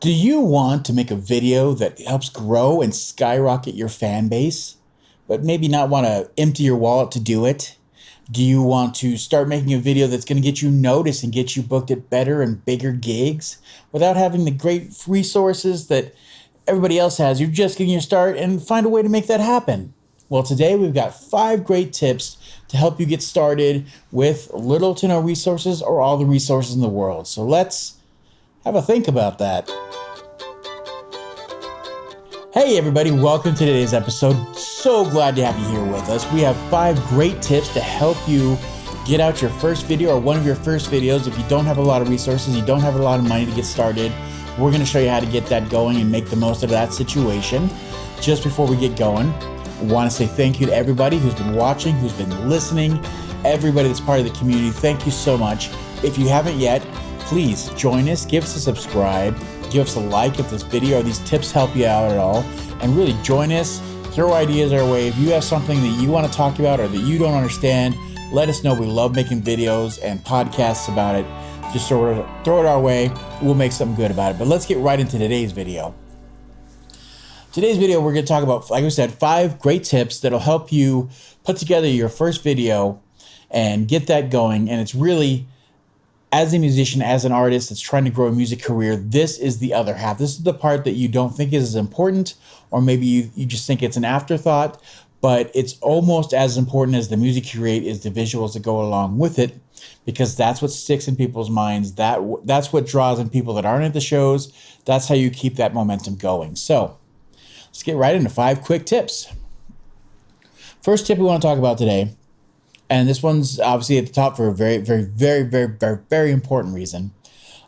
Do you want to make a video that helps grow and skyrocket your fan base, but maybe not want to empty your wallet to do it? Do you want to start making a video that's going to get you noticed and get you booked at better and bigger gigs without having the great resources that everybody else has? You're just getting your start and find a way to make that happen. Well, today we've got 5 great tips to help you get started with little to no resources or all the resources in the world. So let's have a think about that. Hey everybody, welcome to today's episode. So glad to have you here with us. We have 5 great tips to help you get out your first video or one of your first videos. If you don't have a lot of resources, you don't have a lot of money to get started, we're going to show you how to get that going and make the most of that situation. Just before we get going, I want to say thank you to everybody who's been watching, who's been listening, everybody that's part of the community. Thank you so much. If you haven't yet, please join us, give us a subscribe, give us a like if this video or these tips help you out at all, and really join us, throw ideas our way. If you have something that you want to talk about or that you don't understand, let us know. We love making videos and podcasts about it. Just sort of throw it our way. We'll make something good about it. But let's get right into today's video. Today's video, we're going to talk about, like I said, 5 great tips that'll help you put together your first video and get that going. And it's really, as a musician, as an artist that's trying to grow a music career, this is the other half. This is the part that you don't think is as important, or maybe you just think it's an afterthought, but it's almost as important as the music you create is the visuals that go along with it, because that's what sticks in people's minds. That's what draws in people that aren't at the shows. That's how you keep that momentum going. So let's get right into 5 quick tips. First tip we want to talk about today, and this one's obviously at the top for a very important reason.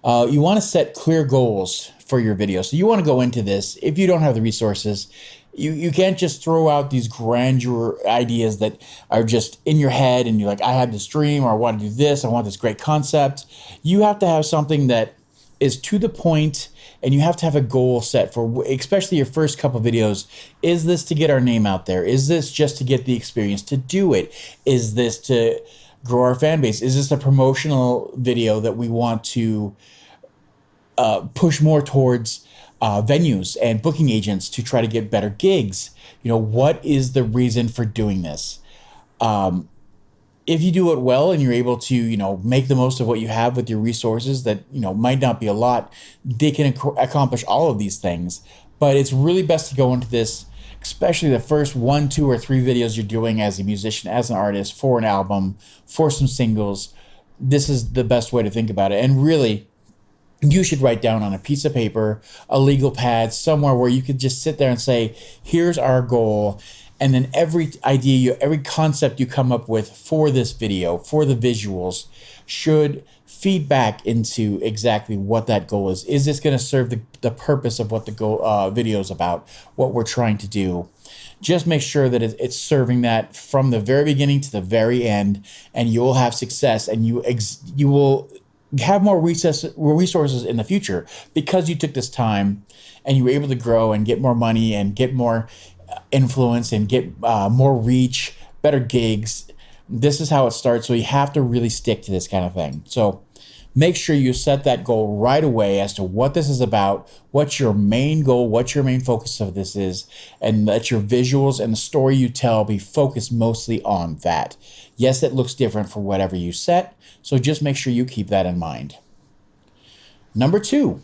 You want to set clear goals for your video. So you want to go into this, if you don't have the resources, you can't just throw out these grandeur ideas that are just in your head and you're like, I have this dream, or I want to do this, I want this great concept. You have to have something that is to the point, and you have to have a goal set for, especially your first couple videos. Is this to get our name out there? Is this just to get the experience to do it? Is this to grow our fan base? Is this a promotional video that we want to push more towards venues and booking agents to try to get better gigs? What is the reason for doing this? If you do it well and you're able to, make the most of what you have with your resources that, might not be a lot, they can accomplish all of these things. But it's really best to go into this, especially the first 1, 2, or 3 videos you're doing as a musician, as an artist, for an album, for some singles. This is the best way to think about it. And really, you should write down on a piece of paper, a legal pad, somewhere where you could just sit there and say, here's our goal. And then every idea, every concept you come up with for this video, for the visuals, should feed back into exactly what that goal is. Is this going to serve the purpose of what the video is about, what we're trying to do? Just make sure that it's serving that from the very beginning to the very end, and you will have success, and you will have more resources in the future because you took this time and you were able to grow and get more money and get more influence and get more reach, better gigs. This is how it starts. So you have to really stick to this kind of thing. So make sure you set that goal right away as to what this is about, what's your main goal, what your main focus of this is, and let your visuals and the story you tell be focused mostly on that. Yes, it looks different for whatever you set, so just make sure you keep that in mind. Number 2,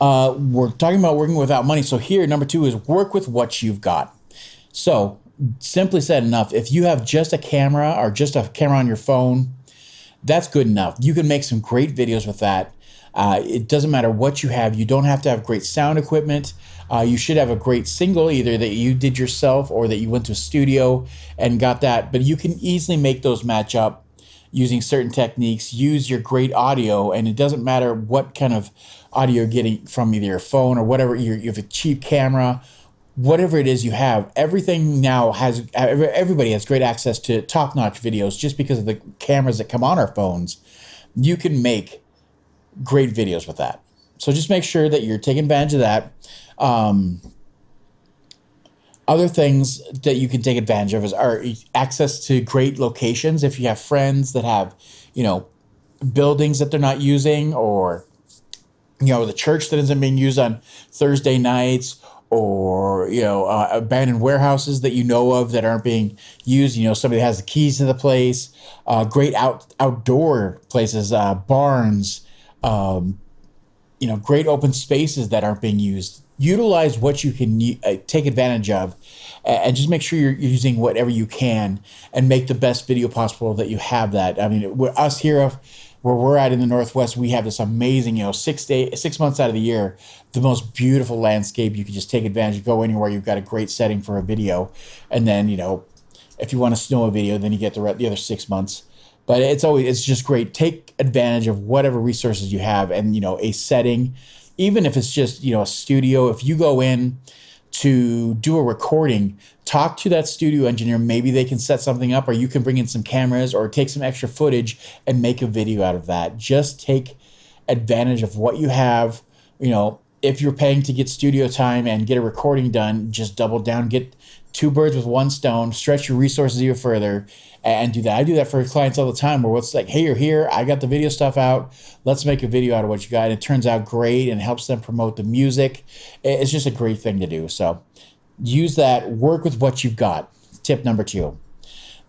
we're talking about working without money. So here, number 2 is work with what you've got. So simply said enough, if you have just a camera or just a camera on your phone, that's good enough. You can make some great videos with that. It doesn't matter what you have. You don't have to have great sound equipment. You should have a great single, either that you did yourself or that you went to a studio and got that. But you can easily make those match up using certain techniques. Use your great audio, and it doesn't matter what kind of audio you're getting from either your phone or whatever. You have a cheap camera, whatever it is you have. Everything now everybody has great access to top-notch videos just because of the cameras that come on our phones. You can make great videos with that. So just make sure that you're taking advantage of that. Other things that you can take advantage of are access to great locations. If you have friends that have, buildings that they're not using, or the church that isn't being used on Thursday nights, or abandoned warehouses that you know of that aren't being used. Somebody has the keys to the place. Great outdoor places, barns, um, great open spaces that aren't being used. Utilize what you can take advantage of, and just make sure you're using whatever you can, and make the best video possible that you have that. I mean, us here, where we're at in the Northwest, we have this amazing, 6 months out of the year, the most beautiful landscape. You can just take advantage. You go anywhere, you've got a great setting for a video, and then if you want to snow a video, then you get the other 6 months. But it's just great. Take advantage of whatever resources you have, and a setting, even if it's just a studio. If you go in to do a recording, talk to that studio engineer. Maybe they can set something up, or you can bring in some cameras or take some extra footage and make a video out of that. Just take advantage of what you have. If you're paying to get studio time and get a recording done, just double down, get two birds with one stone, stretch your resources even further, and do that. I do that for clients all the time, where it's like, hey, you're here, I got the video stuff out, let's make a video out of what you got. And it turns out great and helps them promote the music. It's just a great thing to do. So use that, work with what you've got. Tip number 2.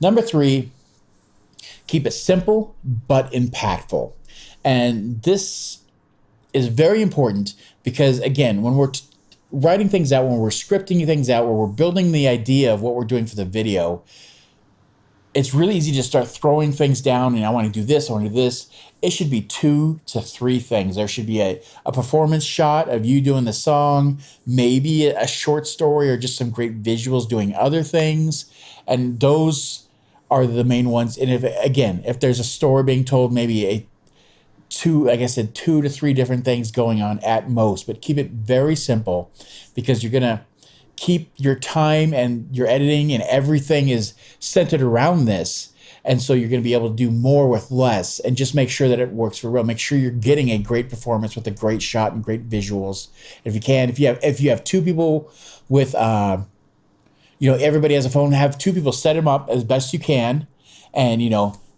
Number 3, keep it simple but impactful. And this is very important because, again, when we're writing things out, when we're scripting things out, when we're building the idea of what we're doing for the video, it's really easy to start throwing things down, and I want to do this, I want to do this. It should be 2 to 3 things. There should be a performance shot of you doing the song, maybe a short story, or just some great visuals doing other things. And those are the main ones. And if there's a story being told, maybe like I said, 2 to 3 different things going on at most, but keep it very simple, because you're going to keep your time and your editing and everything is centered around this. And so you're going to be able to do more with less, and just make sure that it works for real. Make sure you're getting a great performance with a great shot and great visuals. If you have 2 people with, everybody has a phone, have 2 people set them up as best you can, and,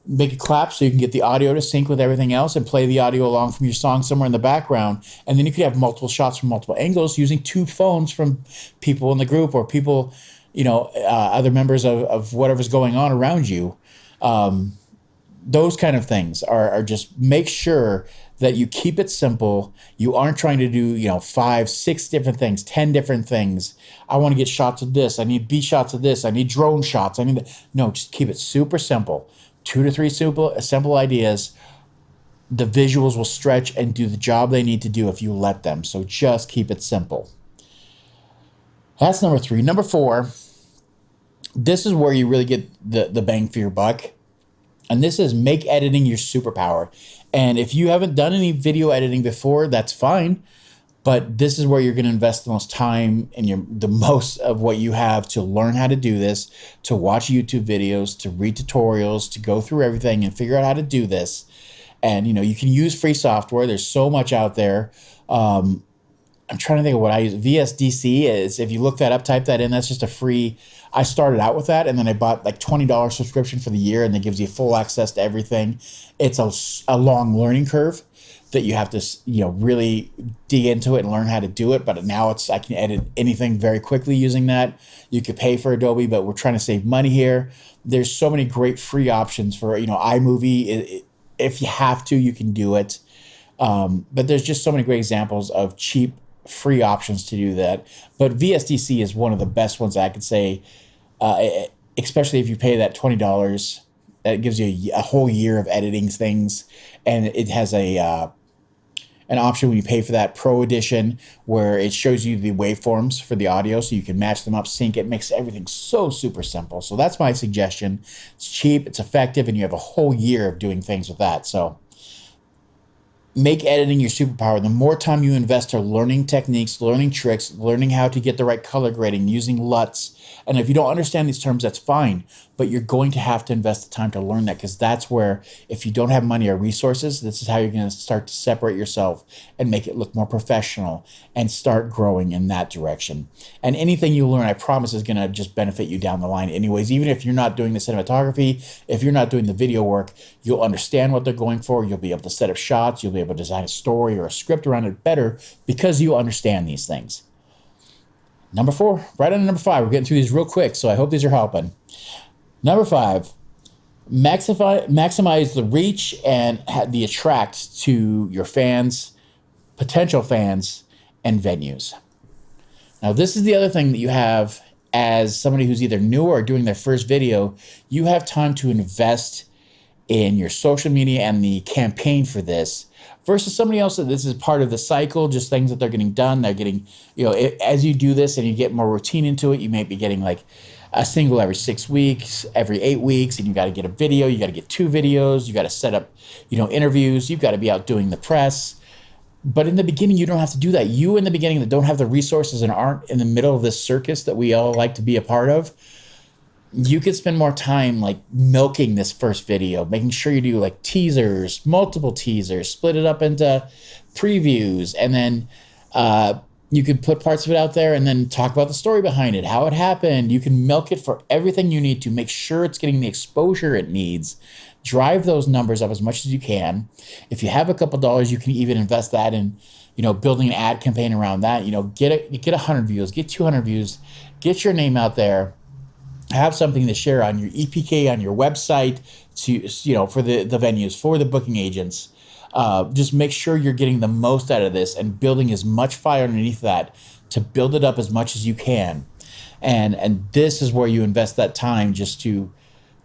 make it clap so you can get the audio to sync with everything else, and play the audio along from your song somewhere in the background. And then you could have multiple shots from multiple angles using 2 phones from people in the group, or people, other members of whatever's going on around you. Those kind of things are just, make sure that you keep it simple. You aren't trying to do, 5, 6 different things, 10 different things. I want to get shots of this. I need B shots of this. I need drone shots. No, just keep it super simple. 2 to 3 simple ideas. The visuals will stretch and do the job they need to do if you let them. So just keep it simple. That's number 3. Number 4, this is where you really get the bang for your buck. And this is, make editing your superpower. And if you haven't done any video editing before, that's fine. But this is where you're going to invest the most time and the most of what you have to learn how to do this, to watch YouTube videos, to read tutorials, to go through everything and figure out how to do this. And, you can use free software. There's so much out there. I'm trying to think of what I use. VSDC is, if you look that up, type that in, that's just a free. I started out with that, and then I bought like $20 subscription for the year, and that gives you full access to everything. It's a long learning curve that you have to, really dig into it and learn how to do it. But now I can edit anything very quickly using that. You could pay for Adobe, but we're trying to save money here. There's so many great free options for, iMovie. If you have to, you can do it. But there's just so many great examples of cheap, free options to do that. But VSDC is one of the best ones I could say, especially if you pay that $20. That gives you a whole year of editing things. And it has an option when you pay for that Pro Edition, where it shows you the waveforms for the audio, so you can match them up, sync it, makes everything so super simple. So that's my suggestion. It's cheap, it's effective, and you have a whole year of doing things with that. So make editing your superpower. The more time you invest to learning techniques, learning tricks, learning how to get the right color grading, using LUTs. And if you don't understand these terms, that's fine, but you're going to have to invest the time to learn that, because that's where, if you don't have money or resources, this is how you're going to start to separate yourself and make it look more professional and start growing in that direction. And anything you learn, I promise, is going to just benefit you down the line anyways. Even if you're not doing the cinematography, if you're not doing the video work, you'll understand what they're going for. You'll be able to set up shots. You'll be able to design a story or a script around it better because you understand these things. Number 4, right on number 5. We're getting through these real quick, so I hope these are helping. Number 5, maximize the reach and the attract to your fans, potential fans, and venues. Now, this is the other thing that you have as somebody who's either new or doing their first video. You have time to invest in your social media and the campaign for this versus somebody else that this is part of the cycle, just things that they're getting done. They're getting, as you do this and you get more routine into it, you may be getting like a single every 6 weeks, every 8 weeks, and you got to get a video, you got to get 2 videos, you got to set up, interviews, you've got to be out doing the press. But in the beginning, you don't have to do that. You in the beginning that don't have the resources and aren't in the middle of this circus that we all like to be a part of, you could spend more time like milking this first video, making sure you do like teasers, multiple teasers, split it up into previews, and then you could put parts of it out there and then talk about the story behind it, how it happened. You can milk it for everything you need to make sure it's getting the exposure it needs. Drive those numbers up as much as you can. If you have a couple dollars, you can even invest that in, building an ad campaign around that. Get 100 views, get 200 views, get your name out there. Have something to share on your EPK, on your website, for the venues, for the booking agents. Just make sure you're getting the most out of this and building as much fire underneath that to build it up as much as you can. And this is where you invest that time just to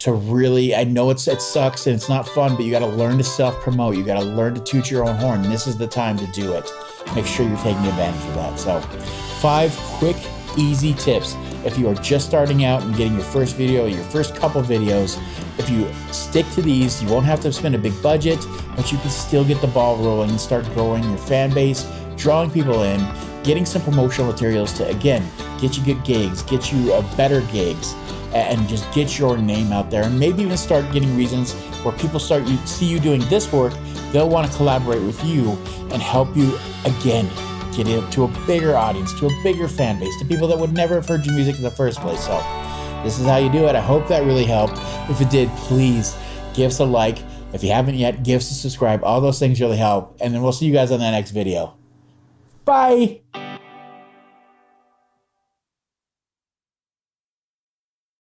really, I know it sucks and it's not fun, but you got to learn to self-promote. You got to learn to toot your own horn. And this is the time to do it. Make sure you're taking advantage of that. So 5 quick, easy tips. If you are just starting out and getting your first video, your first couple videos, if you stick to these, you won't have to spend a big budget, but you can still get the ball rolling and start growing your fan base, drawing people in, getting some promotional materials to, again, get you good gigs, get you better gigs, and just get your name out there. And maybe even start getting reasons where people see you doing this work, they'll want to collaborate with you and help you, again, get it to a bigger audience, to a bigger fan base, to people that would never have heard your music in the first place. So this is how you do it. I hope that really helped. If it did, please give us a like. If you haven't yet, give us a subscribe. All those things really help. And then we'll see you guys on the next video. Bye.